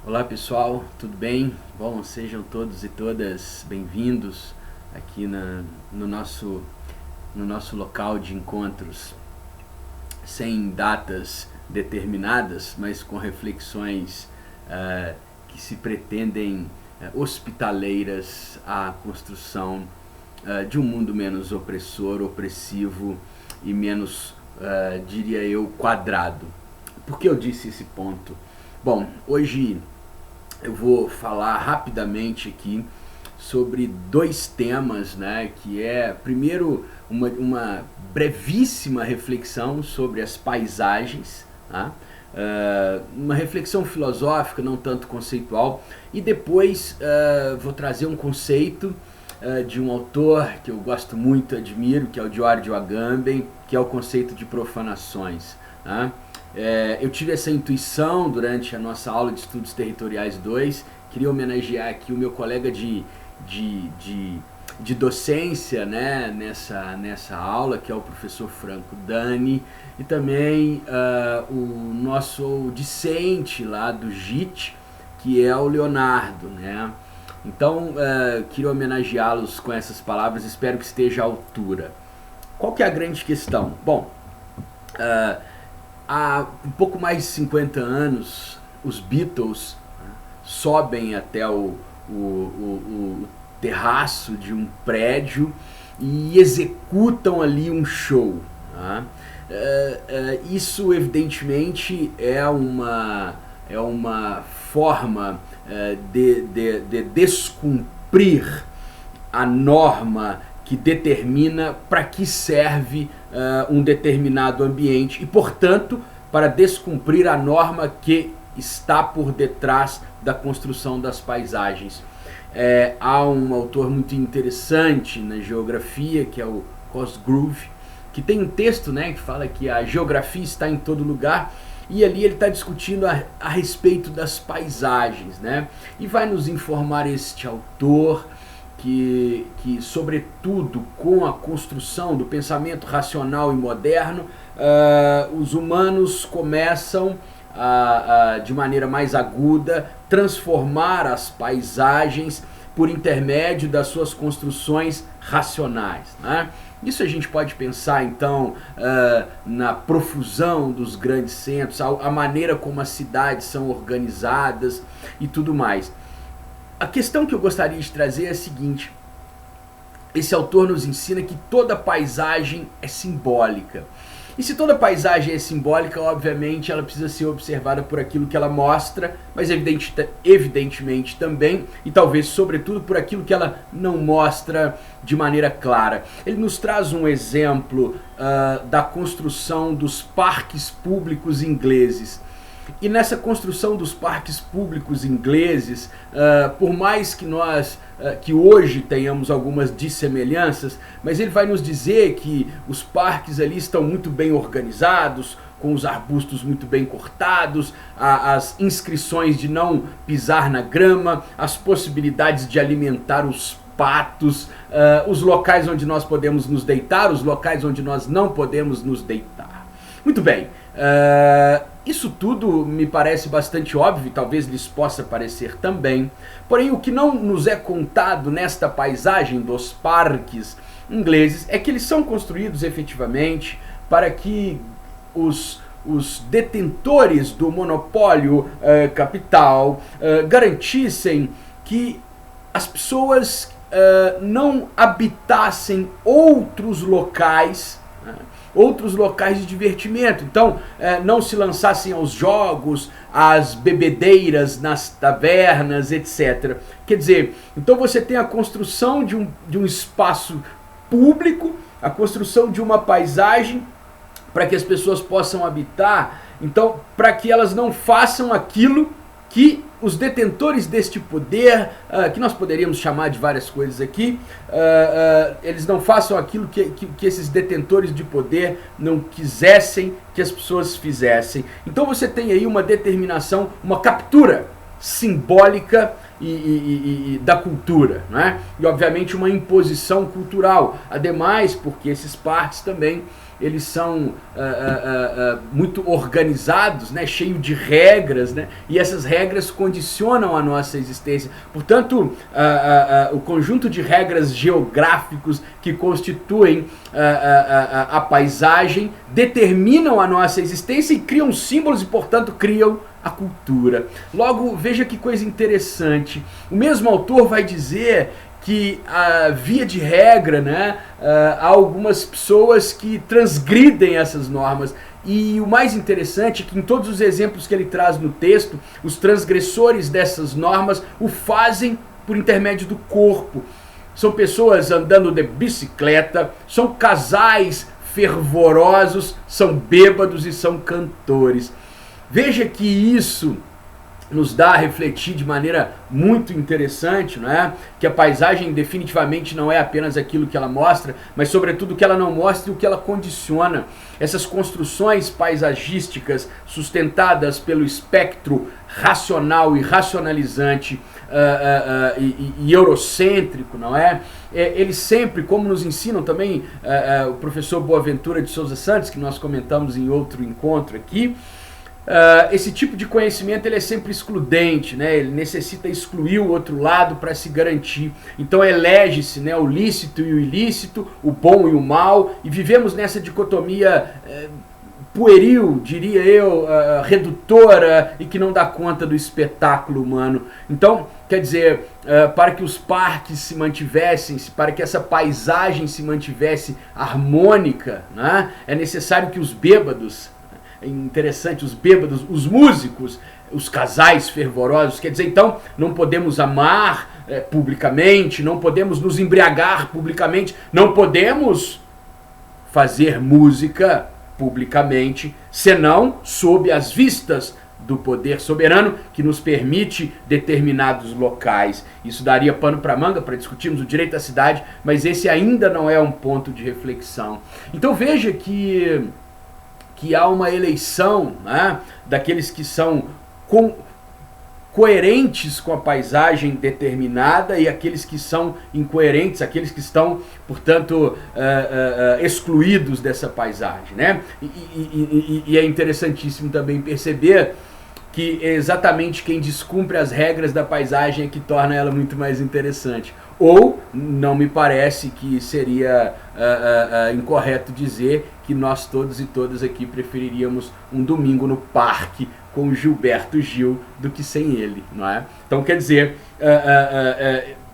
Olá pessoal, tudo bem? Bom, sejam todos e todas bem-vindos aqui no nosso local de encontros, sem datas determinadas, mas com reflexões que se pretendem hospitaleiras à construção de um mundo menos opressor, opressivo e menos, diria eu, quadrado. Por que eu disse esse ponto? Bom, hoje eu vou falar rapidamente aqui sobre dois temas, né? Que é, primeiro, uma brevíssima reflexão sobre as paisagens, tá? Uma reflexão filosófica, não tanto conceitual, e depois vou trazer um conceito de um autor que eu gosto muito, admiro, que é o Giorgio Agamben, que é o conceito de profanações, tá? Eu tive essa intuição durante a nossa aula de Estudos Territoriais 2. Queria homenagear aqui o meu colega de docência, né, nessa aula, que é o professor Franco Dani, e também o nosso discente lá do JIT, que é o Leonardo, né? Então, queria homenageá-los com essas palavras, espero que esteja à altura. Qual que é a grande questão? Bom, há um pouco mais de 50 anos, os Beatles sobem até o terraço de um prédio e executam ali um show. Tá? Isso, evidentemente, é uma forma de descumprir a norma que determina para que serve um determinado ambiente e, portanto, para descumprir a norma que está por detrás da construção das paisagens. Há um autor muito interessante na geografia, que é o Cosgrove, que tem um texto, né, que fala que a geografia está em todo lugar, e ali ele está discutindo a respeito das paisagens, né? E vai nos informar este autor que, sobretudo, com a construção do pensamento racional e moderno, os humanos começam de maneira mais aguda, transformar as paisagens por intermédio das suas construções racionais, né? Isso a gente pode pensar, então, na profusão dos grandes centros, a maneira como as cidades são organizadas e tudo mais. A questão que eu gostaria de trazer é a seguinte: esse autor nos ensina que toda paisagem é simbólica. E se toda paisagem é simbólica, obviamente ela precisa ser observada por aquilo que ela mostra, mas evidentemente também, e talvez sobretudo, por aquilo que ela não mostra de maneira clara. Ele nos traz um exemplo da construção dos parques públicos ingleses. E nessa construção dos parques públicos ingleses, por mais que nós que hoje tenhamos algumas dissemelhanças, mas ele vai nos dizer que os parques ali estão muito bem organizados, com os arbustos muito bem cortados, as inscrições de não pisar na grama, as possibilidades de alimentar os patos, os locais onde nós podemos nos deitar, os locais onde nós não podemos nos deitar. Muito bem. Isso tudo me parece bastante óbvio, e talvez lhes possa parecer também. Porém, o que não nos é contado nesta paisagem dos parques ingleses é que eles são construídos efetivamente para que os detentores do monopólio capital garantissem que as pessoas não habitassem outros locais de divertimento. Então, não se lançassem aos jogos, às bebedeiras nas tavernas, etc. Quer dizer, então você tem a construção de um espaço público, a construção de uma paisagem para que as pessoas possam habitar, então, para que elas não façam aquilo que os detentores deste poder, que nós poderíamos chamar de várias coisas aqui, eles não façam aquilo que esses detentores de poder não quisessem que as pessoas fizessem. Então você tem aí uma determinação, uma captura simbólica e da cultura, né? E obviamente uma imposição cultural. Ademais, porque esses parques também eles são muito organizados, né, cheio de regras, né, e essas regras condicionam a nossa existência. Portanto, o conjunto de regras geográficos que constituem a paisagem determinam a nossa existência e criam símbolos e, portanto, criam a cultura. Logo, veja que coisa interessante. O mesmo autor vai dizer que, via de regra, né, há algumas pessoas que transgridem essas normas. E o mais interessante é que em todos os exemplos que ele traz no texto, os transgressores dessas normas o fazem por intermédio do corpo. São pessoas andando de bicicleta, são casais fervorosos, são bêbados e são cantores. Veja que isso nos dá a refletir de maneira muito interessante, não é? Que a paisagem definitivamente não é apenas aquilo que ela mostra, mas sobretudo o que ela não mostra e o que ela condiciona. Essas construções paisagísticas sustentadas pelo espectro racional e racionalizante e eurocêntrico, não é? Eles sempre, como nos ensinam também o professor Boaventura de Souza Santos, que nós comentamos em outro encontro aqui, esse tipo de conhecimento ele é sempre excludente, né? Ele necessita excluir o outro lado para se garantir. Então elege-se, né, o lícito e o ilícito, o bom e o mal, e vivemos nessa dicotomia pueril, diria eu, redutora e que não dá conta do espetáculo humano. Então, quer dizer, para que os parques se mantivessem, para que essa paisagem se mantivesse harmônica, né, é necessário que os bêbados, é interessante, os bêbados, os músicos, os casais fervorosos, quer dizer, então, não podemos amar publicamente, não podemos nos embriagar publicamente, não podemos fazer música publicamente, senão sob as vistas do poder soberano que nos permite determinados locais. Isso daria pano para manga para discutirmos o direito à cidade, mas esse ainda não é um ponto de reflexão. Então veja que há uma eleição, né, daqueles que são coerentes com a paisagem determinada e aqueles que são incoerentes, aqueles que estão, portanto, excluídos dessa paisagem, né? E é interessantíssimo também perceber que é exatamente quem descumpre as regras da paisagem é que torna ela muito mais interessante. Ou, não me parece que seria incorreto dizer que nós todos e todas aqui preferiríamos um domingo no parque com o Gilberto Gil do que sem ele, não é? Então, quer dizer,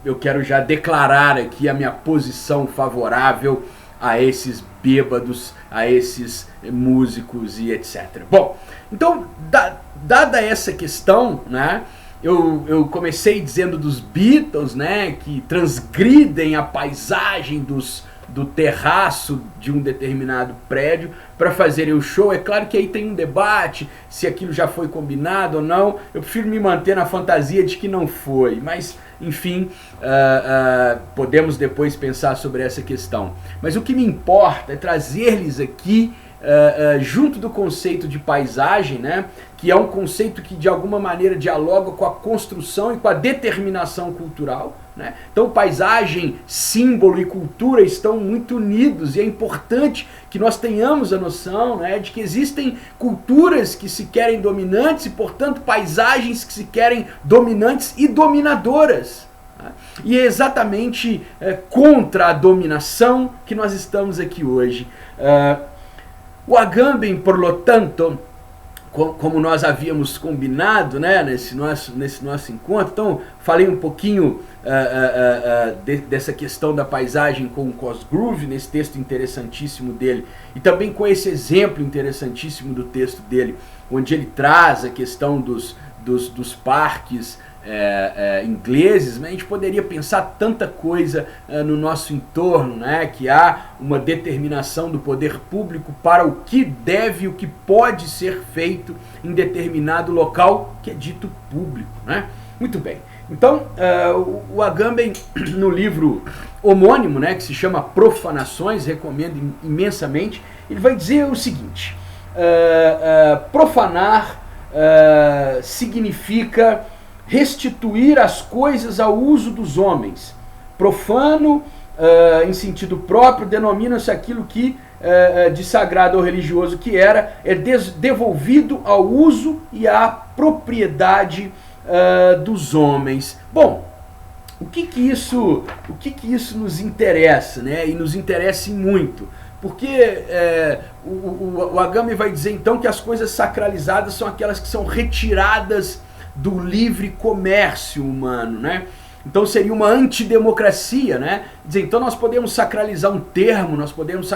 eu quero já declarar aqui a minha posição favorável a esses bêbados, a esses músicos e etc. Bom, então, dada essa questão, né, eu comecei dizendo dos Beatles, né, que transgridem a paisagem do terraço de um determinado prédio para fazerem o show. É claro que aí tem um debate se aquilo já foi combinado ou não. Eu prefiro me manter na fantasia de que não foi, mas enfim, podemos depois pensar sobre essa questão. Mas o que me importa é trazer-lhes aqui, junto do conceito de paisagem, né, que é um conceito que de alguma maneira dialoga com a construção e com a determinação cultural, né? Então paisagem, símbolo e cultura estão muito unidos e é importante que nós tenhamos a noção, né, de que existem culturas que se querem dominantes e, portanto, paisagens que se querem dominantes e dominadoras. Né? E é exatamente contra a dominação que nós estamos aqui hoje. O Agamben, por lo tanto, como nós havíamos combinado, né, nesse nosso encontro, então falei um pouquinho dessa questão da paisagem com o Cosgrove, nesse texto interessantíssimo dele, e também com esse exemplo interessantíssimo do texto dele, onde ele traz a questão dos parques ingleses. Mas a gente poderia pensar tanta coisa no nosso entorno, né? Que há uma determinação do poder público para o que deve e o que pode ser feito em determinado local que é dito público, né? Muito bem. Então, o Agamben, no livro homônimo, né, que se chama Profanações, recomendo imensamente, ele vai dizer o seguinte: profanar significa restituir as coisas ao uso dos homens. Profano, em sentido próprio, denomina-se aquilo que de sagrado ou religioso que era, é devolvido ao uso e à propriedade dos homens. Bom, o que isso nos interessa, né? E nos interessa muito. Porque o Agamben vai dizer então que as coisas sacralizadas são aquelas que são retiradas do livre comércio humano, né? Então seria uma antidemocracia, né? Dizer, então nós podemos sacralizar um termo, nós podemos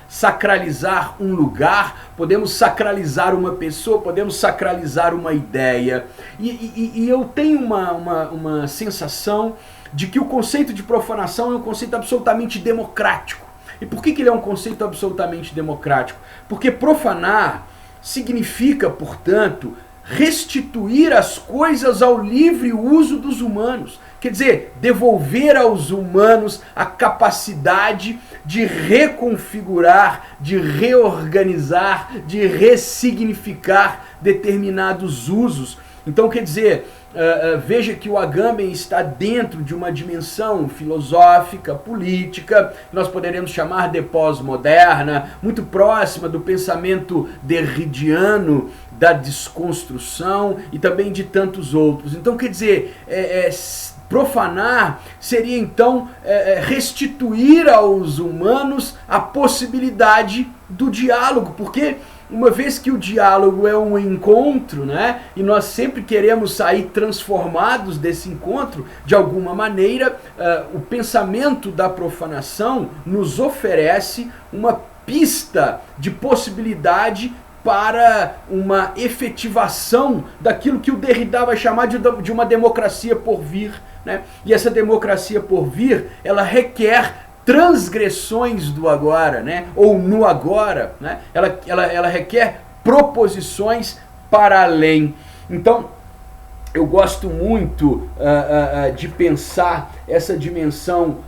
sacralizar um lugar, podemos sacralizar uma pessoa, podemos sacralizar uma ideia. E eu tenho uma sensação de que o conceito de profanação é um conceito absolutamente democrático. E por que ele é um conceito absolutamente democrático? Porque profanar significa, portanto, restituir as coisas ao livre uso dos humanos. Quer dizer, devolver aos humanos a capacidade de reconfigurar, de reorganizar, de ressignificar determinados usos. Então, quer dizer, veja que o Agamben está dentro de uma dimensão filosófica, política, que nós poderíamos chamar de pós-moderna, muito próxima do pensamento derridiano, da desconstrução e também de tantos outros. Então, quer dizer, profanar seria então restituir aos humanos a possibilidade do diálogo, porque uma vez que o diálogo é um encontro, né, e nós sempre queremos sair transformados desse encontro, de alguma maneira, o pensamento da profanação nos oferece uma pista de possibilidade para uma efetivação daquilo que o Derrida vai chamar de uma democracia por vir, né? E essa democracia por vir, ela requer transgressões do agora, né? Ou no agora, né? Ela requer proposições para além. Então, eu gosto muito de pensar essa dimensão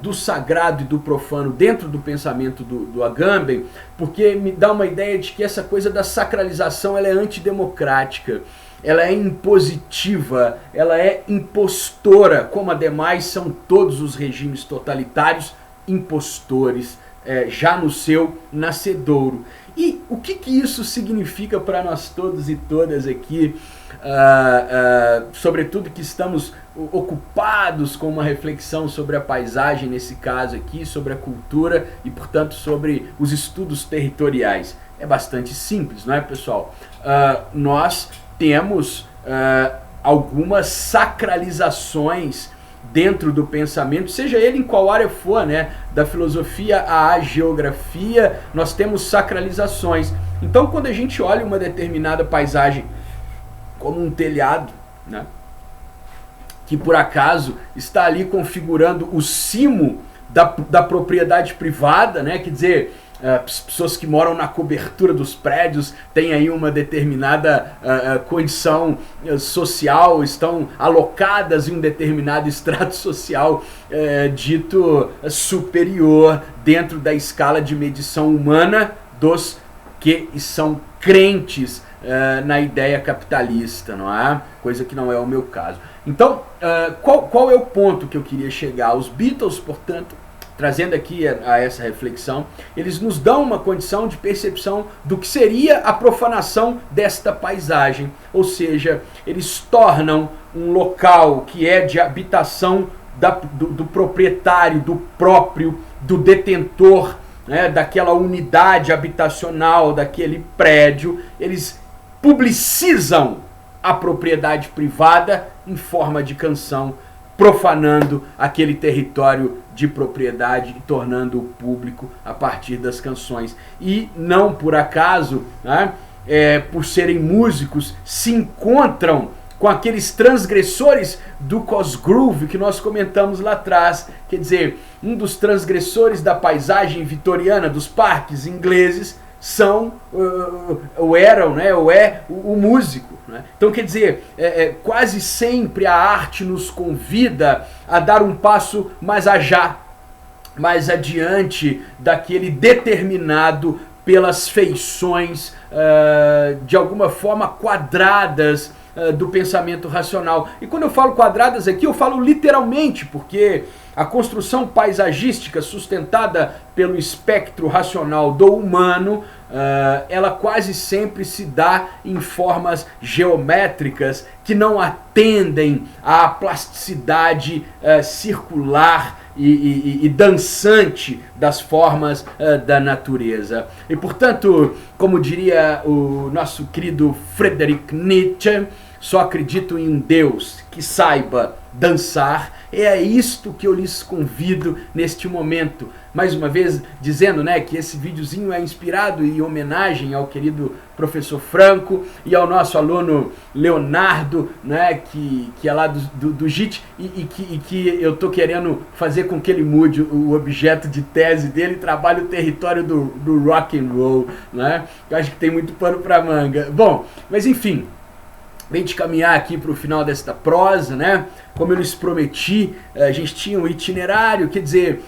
do sagrado e do profano dentro do pensamento do Agamben, porque me dá uma ideia de que essa coisa da sacralização ela é antidemocrática, ela é impositiva, ela é impostora, como ademais são todos os regimes totalitários impostores, já no seu nascedouro. E o que isso significa para nós todos e todas aqui, sobretudo que estamos ocupados com uma reflexão sobre a paisagem, nesse caso aqui, sobre a cultura e, portanto, sobre os estudos territoriais? É bastante simples, não é, pessoal? Nós temos algumas sacralizações dentro do pensamento, seja ele em qual área for, né? Da filosofia à geografia, nós temos sacralizações. Então, quando a gente olha uma determinada paisagem como um telhado, né, que por acaso está ali configurando o cimo da propriedade privada, né? Quer dizer, as pessoas que moram na cobertura dos prédios têm aí uma determinada condição social, estão alocadas em um determinado estrato social dito superior dentro da escala de medição humana dos que são crentes na ideia capitalista, não é? Coisa que não é o meu caso. Então, qual é o ponto que eu queria chegar? Os Beatles, portanto, trazendo aqui a essa reflexão, eles nos dão uma condição de percepção do que seria a profanação desta paisagem. Ou seja, eles tornam um local que é de habitação do proprietário, do próprio, do detentor, né, daquela unidade habitacional, daquele prédio, eles publicizam a propriedade privada em forma de canção, profanando aquele território de propriedade e tornando-o público a partir das canções. E não por acaso, né, por serem músicos, se encontram com aqueles transgressores do Cosgrove que nós comentamos lá atrás. Quer dizer, um dos transgressores da paisagem vitoriana dos parques ingleses eram, né, ou é o músico. Né? Então, quer dizer, quase sempre a arte nos convida a dar um passo mais adiante daquele determinado pelas feições de alguma forma quadradas do pensamento racional. E quando eu falo quadradas aqui, eu falo literalmente, porque a construção paisagística sustentada pelo espectro racional do humano, ela quase sempre se dá em formas geométricas que não atendem à plasticidade circular e dançante das formas da natureza. E, portanto, como diria o nosso querido Friedrich Nietzsche, só acredito em um Deus que saiba dançar. É isto que eu lhes convido neste momento. Mais uma vez dizendo, né, que esse videozinho é inspirado em homenagem ao querido professor Franco e ao nosso aluno Leonardo, né, que é lá do JIT, e que eu tô querendo fazer com que ele mude o objeto de tese dele, trabalhe o território do rock and roll, né? Eu acho que tem muito pano para manga. Bom, mas enfim, bem de caminhar aqui para o final desta prosa, né? Como eu lhes prometi, a gente tinha um itinerário, quer dizer,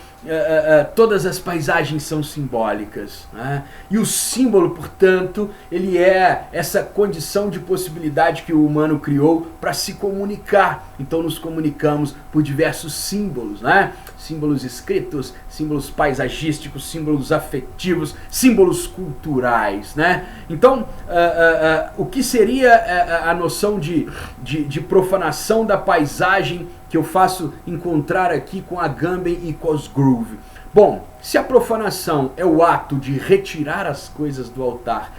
todas as paisagens são simbólicas, né? E o símbolo, portanto, ele é essa condição de possibilidade que o humano criou para se comunicar. Então nos comunicamos por diversos símbolos, né? Símbolos escritos, símbolos paisagísticos, símbolos afetivos, símbolos culturais, né? Então, o que seria a noção de profanação da paisagem que eu faço encontrar aqui com Agamben e Cosgrove? Bom, se a profanação é o ato de retirar as coisas do altar,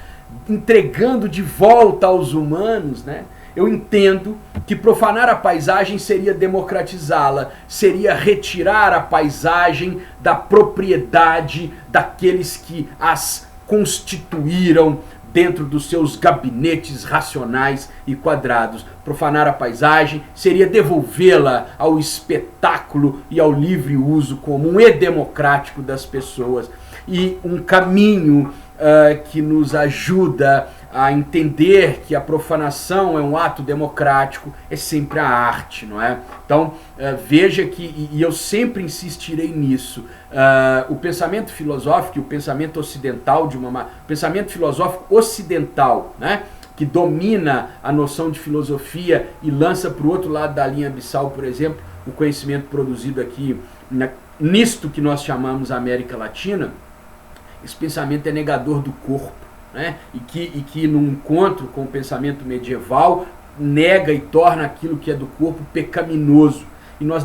entregando de volta aos humanos, né? Eu entendo que profanar a paisagem seria democratizá-la, seria retirar a paisagem da propriedade daqueles que as constituíram dentro dos seus gabinetes racionais e quadrados. Profanar a paisagem seria devolvê-la ao espetáculo e ao livre uso comum e democrático das pessoas. E um caminho que nos ajuda a entender que a profanação é um ato democrático é sempre a arte, não é? Então, veja que, e eu sempre insistirei nisso, o pensamento filosófico e o pensamento ocidental, o pensamento filosófico ocidental, né, que domina a noção de filosofia e lança para o outro lado da linha abissal, por exemplo, o conhecimento produzido aqui nisto que nós chamamos América Latina. Esse pensamento é negador do corpo, né? E que no encontro com o pensamento medieval nega e torna aquilo que é do corpo pecaminoso. E nós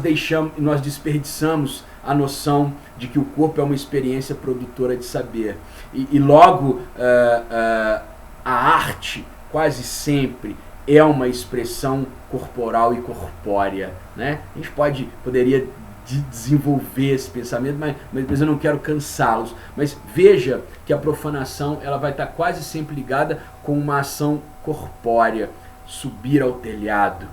desperdiçamos a noção de que o corpo é uma experiência produtora de saber. E logo, a arte quase sempre é uma expressão corporal e corpórea, né? A gente poderia desenvolver esse pensamento, mas eu não quero cansá-los. Mas veja que a profanação ela vai estar quase sempre ligada com uma ação corpórea. Subir ao telhado,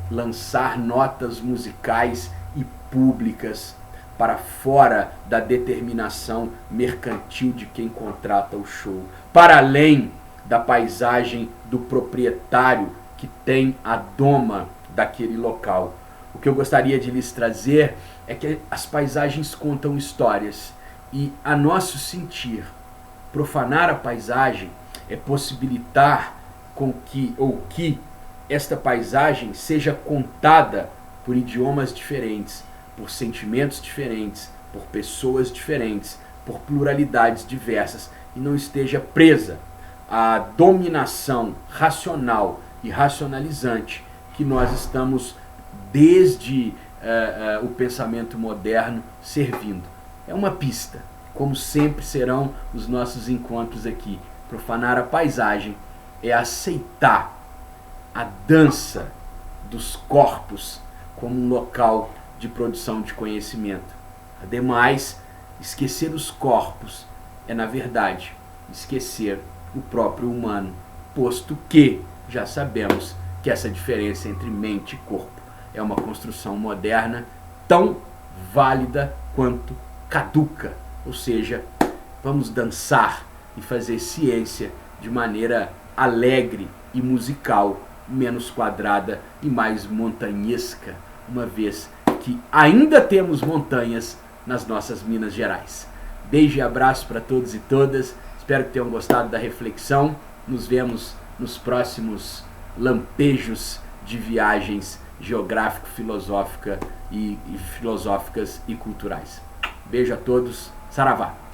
lançar notas musicais e públicas para fora da determinação mercantil de quem contrata o show, para além da paisagem do proprietário que tem a doma daquele local. O que eu gostaria de lhes trazer é que as paisagens contam histórias e, a nosso sentir, profanar a paisagem é possibilitar que esta paisagem seja contada por idiomas diferentes, por sentimentos diferentes, por pessoas diferentes, por pluralidades diversas e não esteja presa à dominação racional e racionalizante que nós estamos desde o pensamento moderno servindo. É uma pista, como sempre serão os nossos encontros aqui. Profanar a paisagem é aceitar a dança dos corpos como um local de produção de conhecimento. Ademais, esquecer os corpos é, na verdade, esquecer o próprio humano, posto que já sabemos que essa diferença entre mente e corpo é uma construção moderna tão válida quanto caduca. Ou seja, vamos dançar e fazer ciência de maneira alegre e musical, menos quadrada e mais montanhesca, uma vez que ainda temos montanhas nas nossas Minas Gerais. Beijo e abraço para todos e todas. Espero que tenham gostado da reflexão. Nos vemos nos próximos lampejos de viagens geográfico-filosóficas e culturais. Beijo a todos, saravá!